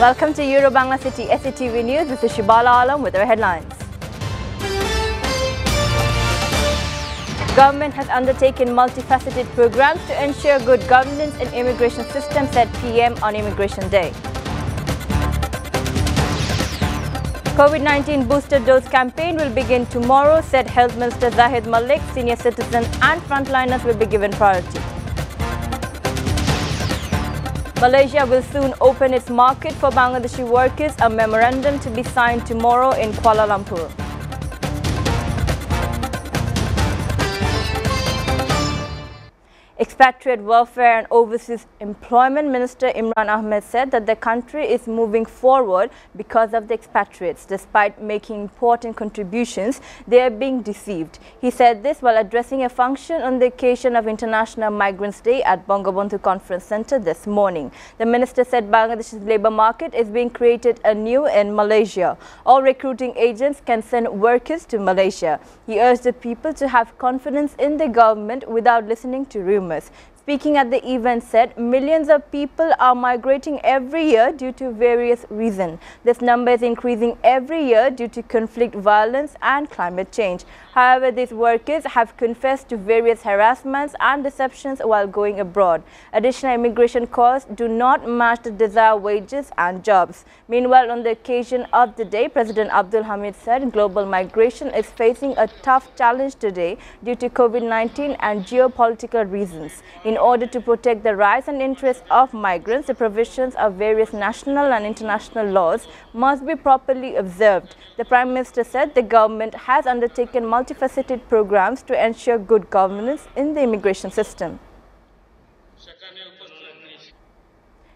Welcome to Euro Bangla City SATV News. This is Shibala Alam with our headlines. Government has undertaken multifaceted programs to ensure good governance in immigration system, said PM on Immigration Day. COVID-19 booster dose campaign will begin tomorrow, said Health Minister Zahid Malik. Senior citizens and frontliners will be given priority. Malaysia will soon open its market for Bangladeshi workers, a memorandum to be signed tomorrow in Kuala Lumpur. Expatriate Welfare and Overseas Employment Minister Imran Ahmed said that the country is moving forward because of the expatriates. Despite making important contributions, they are being deceived. He said this while addressing a function on the occasion of International Migrants Day at Bangabandhu Conference Centre this morning. The minister said Bangladesh's labour market is being created anew in Malaysia. All recruiting agents can send workers to Malaysia. He urged the people to have confidence in the government without listening to rumours. Speaking at the event, said millions of people are migrating every year due to various reasons. This number is increasing every year due to conflict, violence and climate change. However, these workers have confessed to various harassments and deceptions while going abroad. Additional immigration costs do not match the desired wages and jobs. Meanwhile, on the occasion of the day, President Abdul Hamid said global migration is facing a tough challenge today due to COVID-19 and geopolitical reasons. In order to protect the rights and interests of migrants, the provisions of various national and international laws must be properly observed. The Prime Minister said the government has undertaken multifaceted programs to ensure good governance in the immigration system.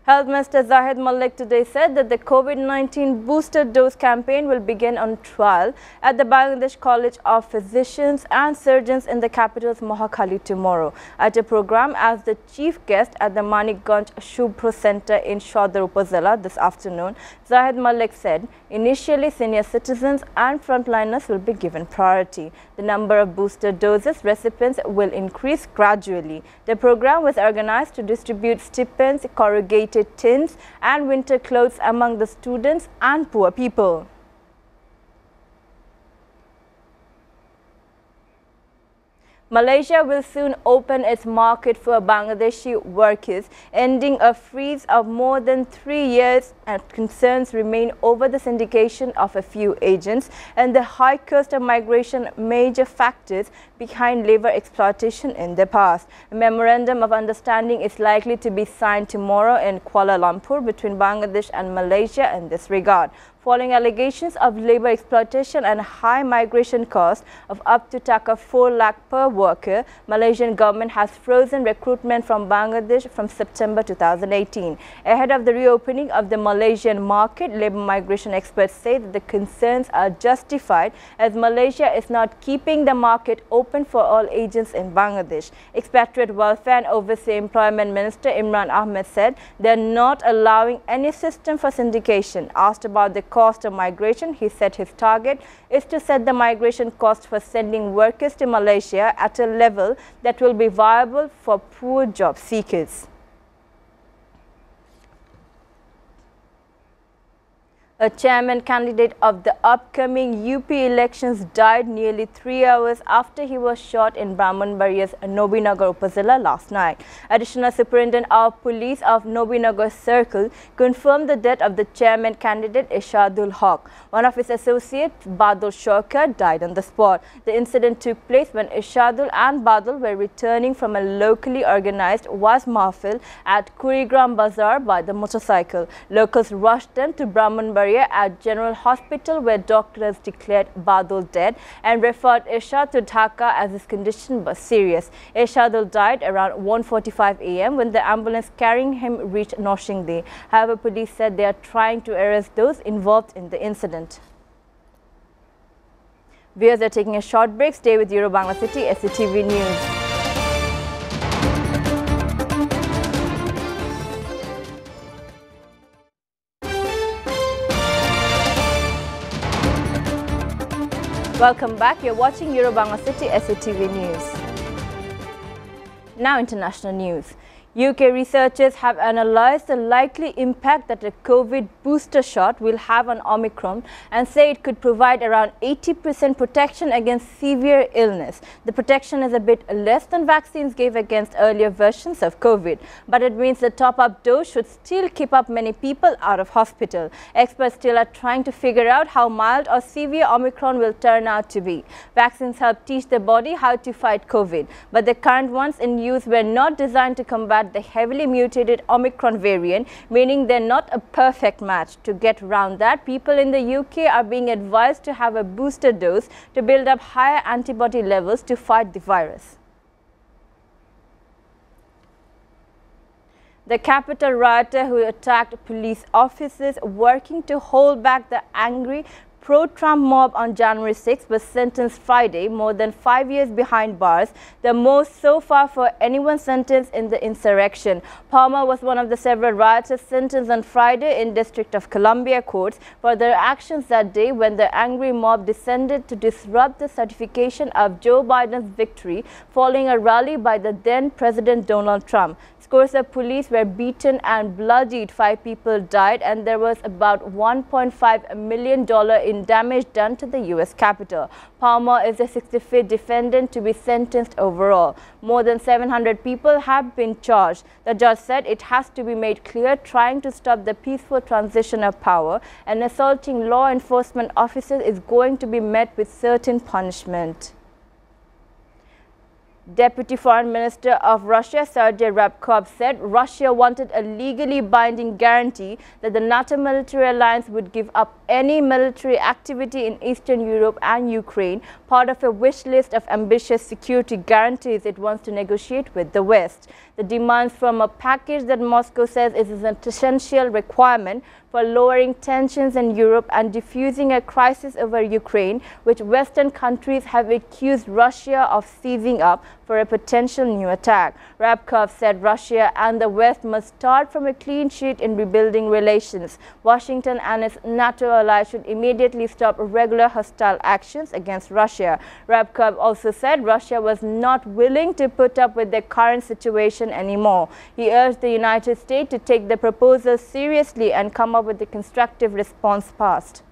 Health Minister Zahid Malik today said that the COVID-19 booster dose campaign will begin on trial at the Bangladesh College of Physicians and Surgeons in the capital's Mohakhali tomorrow. At a program as the chief guest at the Manikganj Shubhro Center in Shodar Upazila this afternoon, Zahid Malik said initially senior citizens and frontliners will be given priority. The number of booster doses recipients will increase gradually. The program was organized to distribute stipends, corrugated tins and winter clothes among the students and poor people. Malaysia will soon open its market for Bangladeshi workers, ending a freeze of more than 3 years, and concerns remain over the syndication of a few agents and the high cost of migration, major factors behind labour exploitation in the past. A memorandum of understanding is likely to be signed tomorrow in Kuala Lumpur between Bangladesh and Malaysia in this regard. Following allegations of labour exploitation and high migration costs of up to Taka 4 lakh per worker, Malaysian government has frozen recruitment from Bangladesh from September 2018. Ahead of the reopening of the Malaysian market, labour migration experts say that the concerns are justified as Malaysia is not keeping the market open for all agents in Bangladesh. Expatriate Welfare and Overseas Employment Minister Imran Ahmed said they are not allowing any system for syndication. Asked about the cost of migration, he said his target is to set the migration cost for sending workers to Malaysia at a level that will be viable for poor job seekers. A chairman candidate of the upcoming UP elections died nearly 3 hours after he was shot in Brahmanbaria's Nobinagar Upazila last night. Additional Superintendent of Police of Nobinagar Circle confirmed the death of the chairman candidate Ishadul Haq. One of his associates, Badul Shokar, died on the spot. The incident took place when Ishadul and Badul were returning from a locally organized Waz Mahfil at Kurigram Bazaar by the motorcycle. Locals rushed them to Brahmanbaria at General Hospital, where doctors declared Badul dead and referred Ishad to Dhaka as his condition was serious. Ishadul died around 1:45 a.m. when the ambulance carrying him reached Noshingdi. However, police said they are trying to arrest those involved in the incident. Viewers are taking a short break. Stay with Euro Bangla City SATV News. Welcome back. You're watching Euro Bangla City SATV News. Now international news. UK researchers have analysed the likely impact that a COVID booster shot will have on Omicron and say it could provide around 80% protection against severe illness. The protection is a bit less than vaccines gave against earlier versions of COVID, but it means the top-up dose should still keep up many people out of hospital. Experts still are trying to figure out how mild or severe Omicron will turn out to be. Vaccines help teach the body how to fight COVID, but the current ones in use were not designed to combat the heavily mutated Omicron variant, meaning they're not a perfect match. To get around that, people in the UK are being advised to have a booster dose to build up higher antibody levels to fight the virus. The capital rioter who attacked police officers working to hold back the angry pro-Trump mob on January 6 was sentenced Friday, more than 5 years behind bars, the most so far for anyone sentenced in the insurrection. Palmer was one of the several rioters sentenced on Friday in District of Columbia courts for their actions that day when the angry mob descended to disrupt the certification of Joe Biden's victory following a rally by the then President Donald Trump. Scores of police were beaten and bloodied, 5 people died, and there was about $1.5 million in damage done to the U.S. Capitol. Palmer is the 65th defendant to be sentenced overall. More than 700 people have been charged. The judge said it has to be made clear trying to stop the peaceful transition of power and assaulting law enforcement officers is going to be met with certain punishment. Deputy Foreign Minister of Russia, Sergei Ryabkov, said Russia wanted a legally binding guarantee that the NATO military alliance would give up any military activity in Eastern Europe and Ukraine, part of a wish list of ambitious security guarantees it wants to negotiate with the West. The demands from a package that Moscow says is an essential requirement for lowering tensions in Europe and diffusing a crisis over Ukraine, which Western countries have accused Russia of seizing up for a potential new attack. Ryabkov said Russia and the West must start from a clean sheet in rebuilding relations. Washington and its NATO allies should immediately stop regular hostile actions against Russia. Ryabkov also said Russia was not willing to put up with the current situation anymore. He urged the United States to take the proposal seriously and come up with a constructive response fast.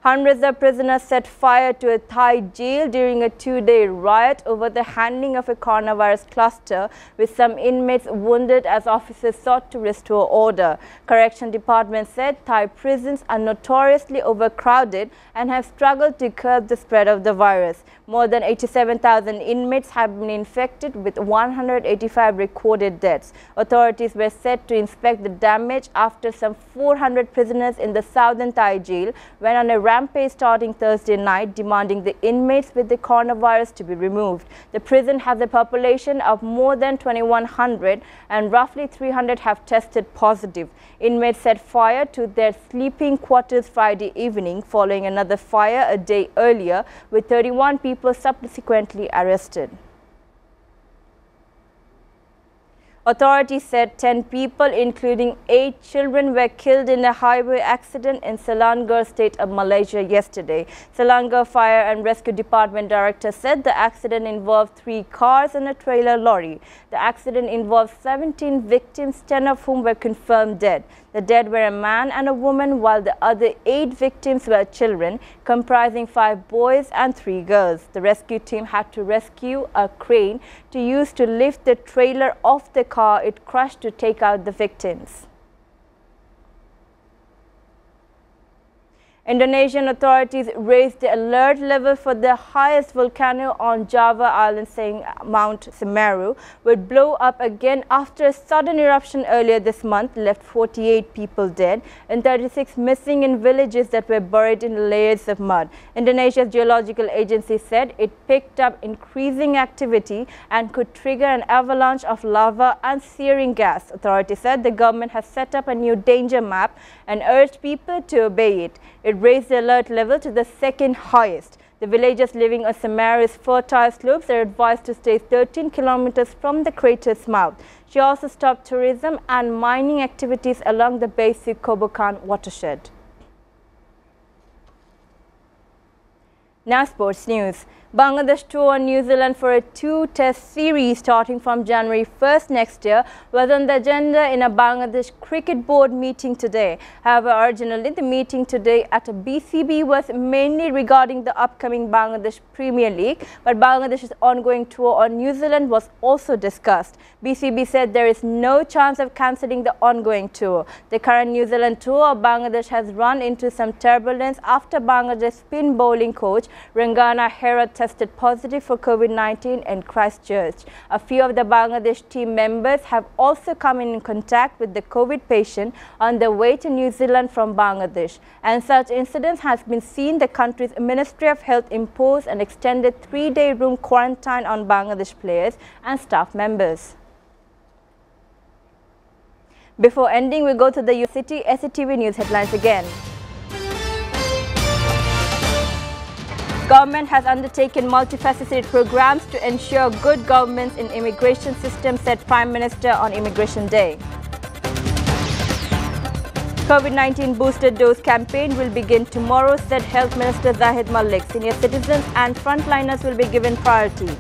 Hundreds of prisoners set fire to a Thai jail during a 2-day riot over the handling of a coronavirus cluster, with some inmates wounded as officers sought to restore order. Correction Department said Thai prisons are notoriously overcrowded and have struggled to curb the spread of the virus. More than 87,000 inmates have been infected, with 185 recorded deaths. Authorities were set to inspect the damage after some 400 prisoners in the southern Thai jail went on a rampage starting Thursday night, demanding the inmates with the coronavirus to be removed. The prison has a population of more than 2,100 and roughly 300 have tested positive. Inmates set fire to their sleeping quarters Friday evening, following another fire a day earlier, with 31 people subsequently arrested. Authorities said 10 people, including 8 children, were killed in a highway accident in Selangor state of Malaysia yesterday. Selangor Fire and Rescue Department Director said the accident involved 3 cars and a trailer lorry. The accident involved 17 victims, 10 of whom were confirmed dead. The dead were a man and a woman, while the other 8 victims were children, comprising 5 boys and 3 girls. The rescue team had to rescue a crane to use to lift the trailer off the car it crushed to take out the victims. Indonesian authorities raised the alert level for the highest volcano on Java Island, saying Mount Semeru would blow up again after a sudden eruption earlier this month left 48 people dead and 36 missing in villages that were buried in layers of mud. Indonesia's geological agency said it picked up increasing activity and could trigger an avalanche of lava and searing gas. Authorities said the government has set up a new danger map and urged people to obey it. It raised the alert level to the 2nd highest. The villagers living on Semeru's fertile slopes are advised to stay 13 kilometers from the crater's mouth. She also stopped tourism and mining activities along the basic Kobokan watershed. Now sports news. Bangladesh tour on New Zealand for a 2-test series starting from January 1st next year was on the agenda in a Bangladesh Cricket Board meeting today. However, originally the meeting today at a BCB was mainly regarding the upcoming Bangladesh Premier League, but Bangladesh's ongoing tour on New Zealand was also discussed. BCB said there is no chance of cancelling the ongoing tour. The current New Zealand tour of Bangladesh has run into some turbulence after Bangladesh spin bowling coach Rangana Hera tested positive for COVID-19 in Christchurch. A few of the Bangladesh team members have also come in contact with the COVID patient on their way to New Zealand from Bangladesh. And such incidents has been seen the country's Ministry of Health impose an extended 3-day room quarantine on Bangladesh players and staff members. Before ending, we go to the City SATV News headlines again. Government has undertaken multifaceted programs to ensure good governance in immigration system, said Prime Minister on Immigration Day. COVID-19 booster dose campaign will begin tomorrow, said Health Minister Zahid Malik. Senior citizens and frontliners will be given priority.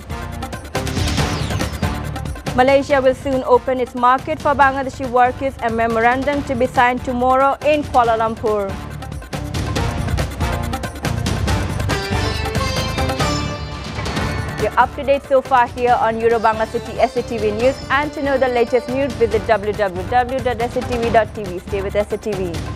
Malaysia will soon open its market for Bangladeshi workers, a memorandum to be signed tomorrow in Kuala Lumpur. You're up to date so far here on Bangla City SATV News, and to know the latest news, visit www.satv.tv. Stay with SATV.